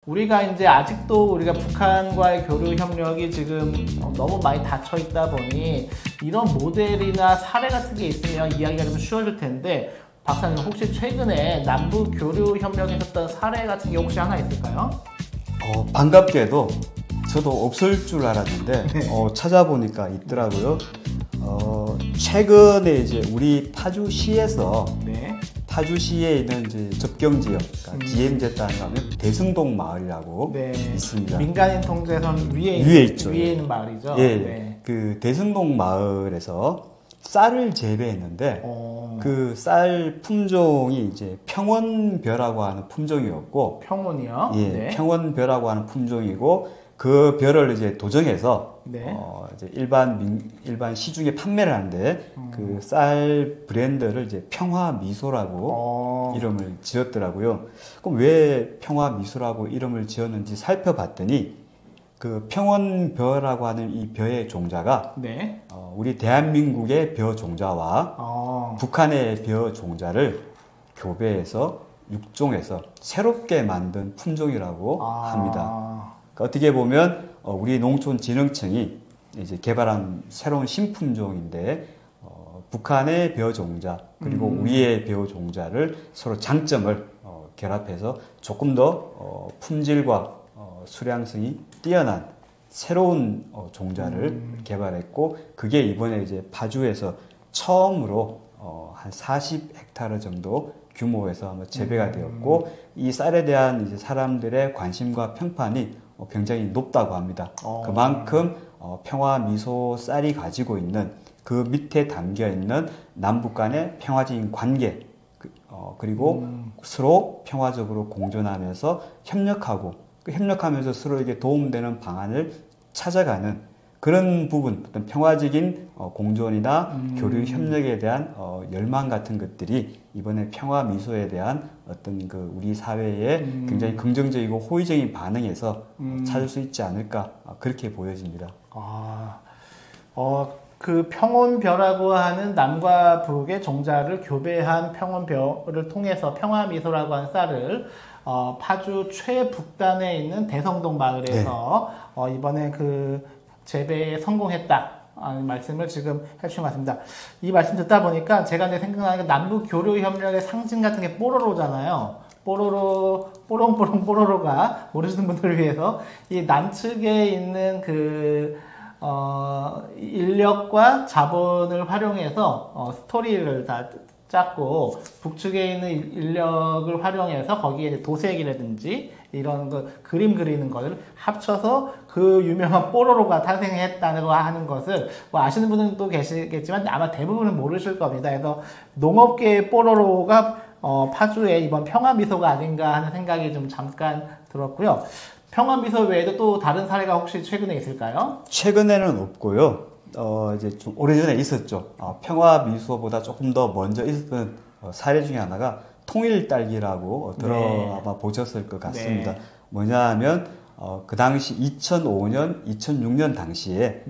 우리가 이제 아직도 우리가 북한과의 교류 협력이 지금 너무 많이 닫혀 있다 보니 이런 모델이나 사례 같은 게 있으면 이야기가 좀 쉬워질 텐데, 박사님 혹시 최근에 남북 교류 협력에 있었던 사례 같은 게 혹시 하나 있을까요? 반갑게도 저도 없을 줄 알았는데 찾아보니까 있더라고요. 최근에 이제 우리 파주시에서 네. 파주시에 있는 이제 접경 지역, 그러니까 DMZ 하면 대승동 마을이라고 네. 있습니다. 민간인 통제선 위에 있죠. 위에 있는 마을이죠. 예, 네. 그 대승동 마을에서 쌀을 재배했는데 그 쌀 품종이 이제 평원벼라고 하는 품종이었고, 평원이요? 예, 네. 평원벼라고 하는 품종이고, 그 벼를 이제 도정해서 네. 이제 일반 시중에 판매를 하는데 그 쌀 브랜드를 이제 평화미소라고 이름을 지었더라고요. 그럼 왜 평화미소라고 이름을 지었는지 살펴봤더니 그 평원벼라고 하는 이 벼의 종자가 네. 우리 대한민국의 벼 종자와 북한의 벼 종자를 교배해서 육종해서 새롭게 만든 품종이라고 합니다. 그러니까 어떻게 보면 우리 농촌진흥청이 이제 개발한 새로운 신품종인데 북한의 벼 종자 그리고 우리의 벼 종자를 서로 장점을 결합해서 조금 더 품질과 수량성이 뛰어난 새로운 종자를 개발했고, 그게 이번에 이제 파주에서 처음으로 한 40헥타르 정도 규모에서 아마 재배가 되었고, 이 쌀에 대한 이제 사람들의 관심과 평판이 굉장히 높다고 합니다. 그만큼 평화미소 쌀이 가지고 있는 그 밑에 담겨 있는 남북 간의 평화적인 관계, 그리고 서로 평화적으로 공존하면서 협력하면서 서로에게 도움되는 방안을 찾아가는 그런 부분, 어떤 평화적인 공존이나 교류 협력에 대한 열망 같은 것들이 이번에 평화미소에 대한 어떤 그 우리 사회에 굉장히 긍정적이고 호의적인 반응에서 찾을 수 있지 않을까, 그렇게 보여집니다. 그 평원벼라고 하는 남과 북의 종자를 교배한 평원벼를 통해서 평화미소라고 하는 쌀을 파주 최북단에 있는 대성동 마을에서 이번에 그 재배에 성공했다 하는 말씀을 지금 해주신 것 같습니다. 이 말씀 듣다 보니까 제가 이제 생각나는 게 남북 교류 협력의 상징 같은 게 뽀로로잖아요. 뽀로로, 뽀롱뽀롱 뽀로로가 모르시는 분들을 위해서 이 남측에 있는 인력과 자본을 활용해서 스토리를 다 짰고, 북측에 있는 인력을 활용해서 거기에 이제 도색이라든지 이런 거 그림 그리는 것을 합쳐서 그 유명한 뽀로로가 탄생했다고 하는 것을 뭐 아시는 분들도 계시겠지만 아마 대부분은 모르실 겁니다. 그래서 농업계의 뽀로로가 파주의 이번 평화미소가 아닌가 하는 생각이 좀 잠깐 들었고요. 평화미소 외에도 또 다른 사례가 혹시 최근에 있을까요? 최근에는 없고요. 이제 좀 오래전에 있었죠. 평화미소보다 조금 더 먼저 있었던 사례 중에 하나가 통일딸기라고 아마 보셨을 것 같습니다. 네. 뭐냐 하면 그 당시 2005년, 2006년 당시에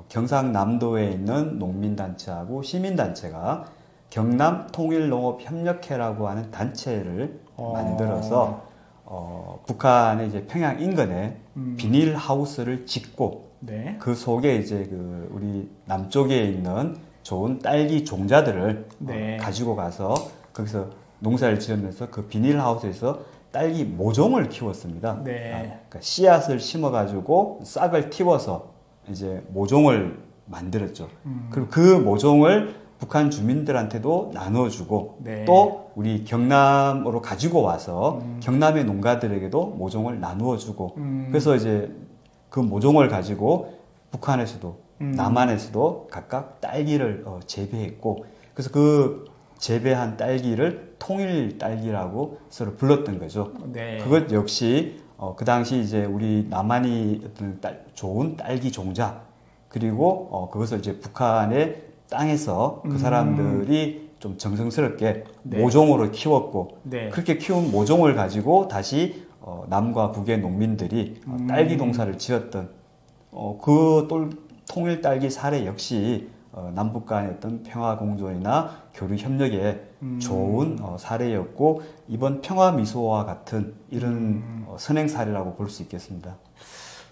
경상남도에 있는 농민단체하고 시민단체가 경남통일농업협력회라고 하는 단체를 만들어서 북한의 이제 평양 인근에 비닐하우스를 짓고 그 속에 이제 우리 남쪽에 있는 좋은 딸기 종자들을 가지고 가서 거기서 농사를 지으면서 그 비닐하우스에서 딸기 모종을 키웠습니다. 그러니까 씨앗을 심어가지고 싹을 틔워서 이제 모종을 만들었죠. 그리고 그 모종을 북한 주민들한테도 나눠주고 또 우리 경남으로 가지고 와서 경남의 농가들에게도 모종을 나누어주고 그래서 이제 그 모종을 가지고 북한에서도 남한에서도 각각 딸기를 재배했고, 그래서 그 재배한 딸기를 통일 딸기라고 서로 불렀던 거죠. 그것 역시 그 당시 이제 우리 남한이 어떤 좋은 딸기 종자, 그리고 그것을 이제 북한의 땅에서 그 사람들이 좀 정성스럽게 모종으로 키웠고 그렇게 키운 모종을 가지고 다시 남과 북의 농민들이 딸기 농사를 지었던 그 통일 딸기 사례 역시 남북 간의 어떤 평화 공존이나 교류 협력에 좋은 사례였고 이번 평화 미소와 같은 이런 선행 사례라고 볼 수 있겠습니다.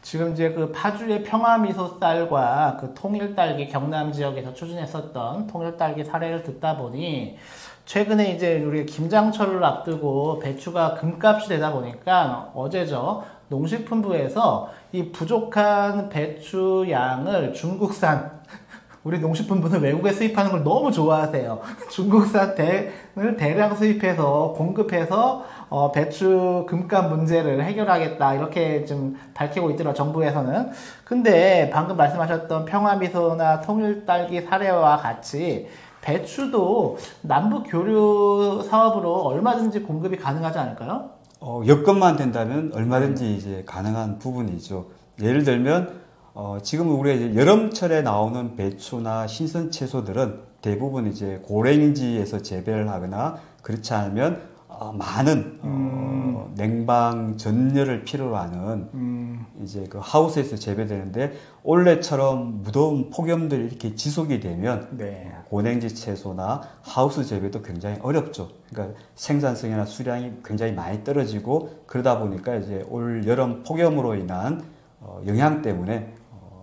지금 이제 그 파주의 평화미소쌀과 그 통일딸기 경남 지역에서 추진했었던 통일딸기 사례를 듣다 보니 최근에 이제 우리 김장철을 앞두고 배추가 금값이 되다 보니까 어제죠 농식품부에서 이 부족한 배추 양을 중국산 우리 농식품부는 외국에 수입하는 걸 너무 좋아하세요. 중국산을 대량 수입해서 공급해서 배추 금값 문제를 해결하겠다 이렇게 좀 밝히고 있더라고요. 정부에서는. 근데 방금 말씀하셨던 평화미소나 통일딸기 사례와 같이 배추도 남북 교류 사업으로 얼마든지 공급이 가능하지 않을까요? 여건만 된다면 얼마든지 이제 가능한 부분이죠. 예를 들면 지금 우리가 이제 여름철에 나오는 배추나 신선 채소들은 대부분 이제 고랭지에서 재배를 하거나 그렇지 않으면 많은 냉방 전열을 필요로 하는 이제 그 하우스에서 재배되는데 올해처럼 무더운 폭염들이 이렇게 지속이 되면 네. 고냉지 채소나 하우스 재배도 굉장히 어렵죠. 그러니까 생산성이나 수량이 굉장히 많이 떨어지고 그러다 보니까 이제 올 여름 폭염으로 인한 영향 때문에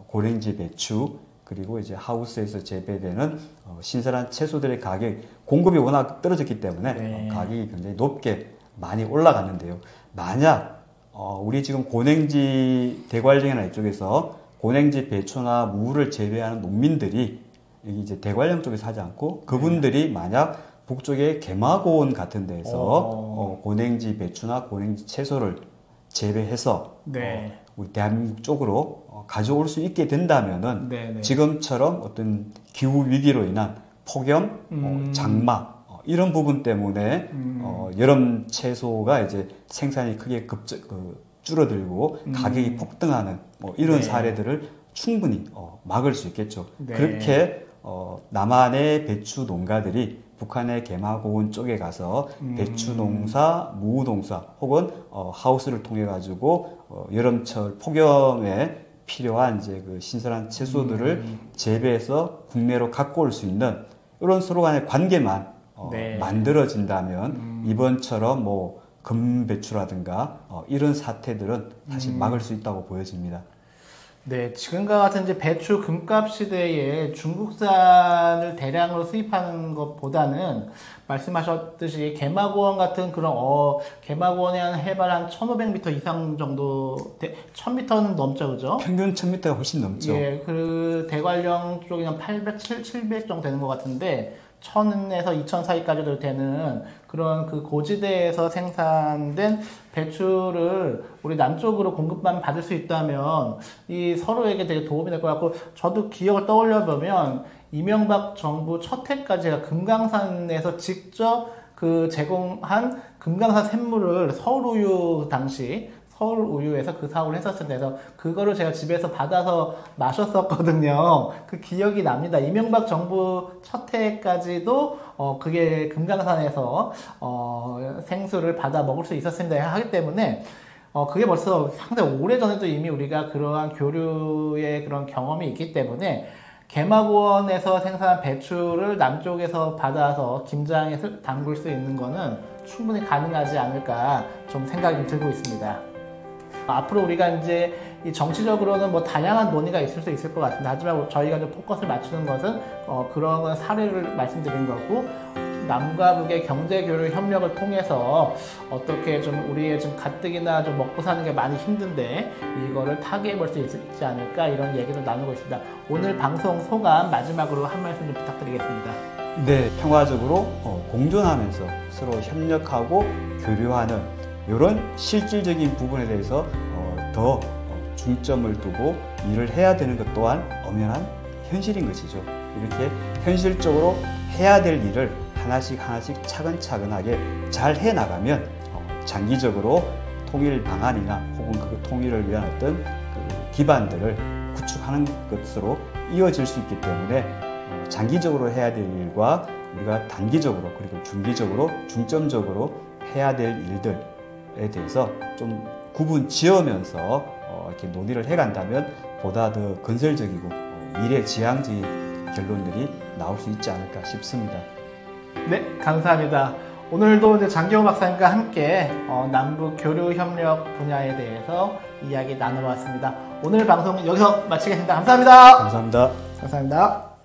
고랭지 배추 그리고 이제 하우스에서 재배되는 신선한 채소들의 가격 공급이 워낙 떨어졌기 때문에 네. 가격이 굉장히 높게 많이 올라갔는데요. 만약 우리 지금 고냉지 대관령이나 이쪽에서 고냉지 배추나 무를 재배하는 농민들이 여기 이제 대관령 쪽에서 하지 않고 그분들이 만약 북쪽의 개마고원 같은 데서 고냉지 배추나 고냉지 채소를 재배해서 네. 우리 대한민국 쪽으로 가져올 수 있게 된다면은 네네. 지금처럼 어떤 기후 위기로 인한 폭염, 장마 이런 부분 때문에 여름 채소가 이제 생산이 크게 줄어들고 가격이 폭등하는 이런 네. 사례들을 충분히 막을 수 있겠죠. 네. 그렇게 남한의 배추 농가들이 북한의 개마고원 쪽에 가서 배추 농사, 무 농사 혹은 하우스를 통해 가지고 여름철 폭염에 필요한 이제 그 신선한 채소들을 재배해서 국내로 갖고 올 수 있는 이런 서로 간의 관계만 네. 만들어진다면 이번처럼 뭐 금배추라든가 이런 사태들은 사실 막을 수 있다고 보여집니다. 네, 지금과 같은 이제 배추 금값 시대에 중국산을 대량으로 수입하는 것보다는 말씀하셨듯이 개마고원 같은 그런 개마고원에 한 해발 한 1,500m 이상 정도 1,000m는 넘죠, 그죠? 평균 1,000m가 훨씬 넘죠. 예, 그 대관령 쪽이 한 800, 700 정도 되는 것 같은데 1,000에서 2,000 사이까지도 되는 그런 그 고지대에서 생산된 배추를 우리 남쪽으로 공급만 받을 수 있다면 이 서로에게 되게 도움이 될 것 같고 저도 기억을 떠올려 보면 이명박 정부 첫 해까지가 금강산에서 직접 그 제공한 금강산 샘물을 서울우유 당시 서울우유에서 그 사업을 했었을 때서 그거를 제가 집에서 받아서 마셨었거든요. 그 기억이 납니다. 이명박 정부 첫 해까지도 그게 금강산에서 생수를 받아 먹을 수 있었습니다 하기 때문에 그게 벌써 상당히 오래전에도 이미 우리가 그러한 교류의 그런 경험이 있기 때문에 개마고원에서 생산한 배추를 남쪽에서 받아서 김장에 담글 수 있는 거는 충분히 가능하지 않을까 좀 생각이 들고 있습니다. 앞으로 우리가 이제 이 정치적으로는 뭐 다양한 논의가 있을 수 있을 것 같은데 하지만 저희가 좀 포커스를 맞추는 것은 그런 사례를 말씀드린 거고 남과 북의 경제교류 협력을 통해서 어떻게 좀 우리의 좀 가뜩이나 좀 먹고 사는 게 많이 힘든데 이거를 타개해 볼 수 있지 않을까 이런 얘기를 나누고 있습니다. 오늘 방송 소감 마지막으로 한 말씀 좀 부탁드리겠습니다. 네, 평화적으로 공존하면서 서로 협력하고 교류하는 이런 실질적인 부분에 대해서 더 중점을 두고 일을 해야 되는 것 또한 엄연한 현실인 것이죠. 이렇게 현실적으로 해야 될 일을 하나씩 차근차근하게 잘 해나가면 장기적으로 통일 방안이나 혹은 그 통일을 위한 어떤 그 기반들을 구축하는 것으로 이어질 수 있기 때문에 장기적으로 해야 될 일과 우리가 단기적으로 그리고 중기적으로 중점적으로 해야 될 일들에 대해서 좀 구분 지으면서 이렇게 논의를 해간다면 보다 더 건설적이고 미래지향적인 결론들이 나올 수 있지 않을까 싶습니다. 네, 감사합니다. 오늘도 이제 장기호 박사님과 함께 남북 교류 협력 분야에 대해서 이야기 나눠봤습니다. 오늘 방송은 여기서 마치겠습니다. 감사합니다. 감사합니다. 감사합니다.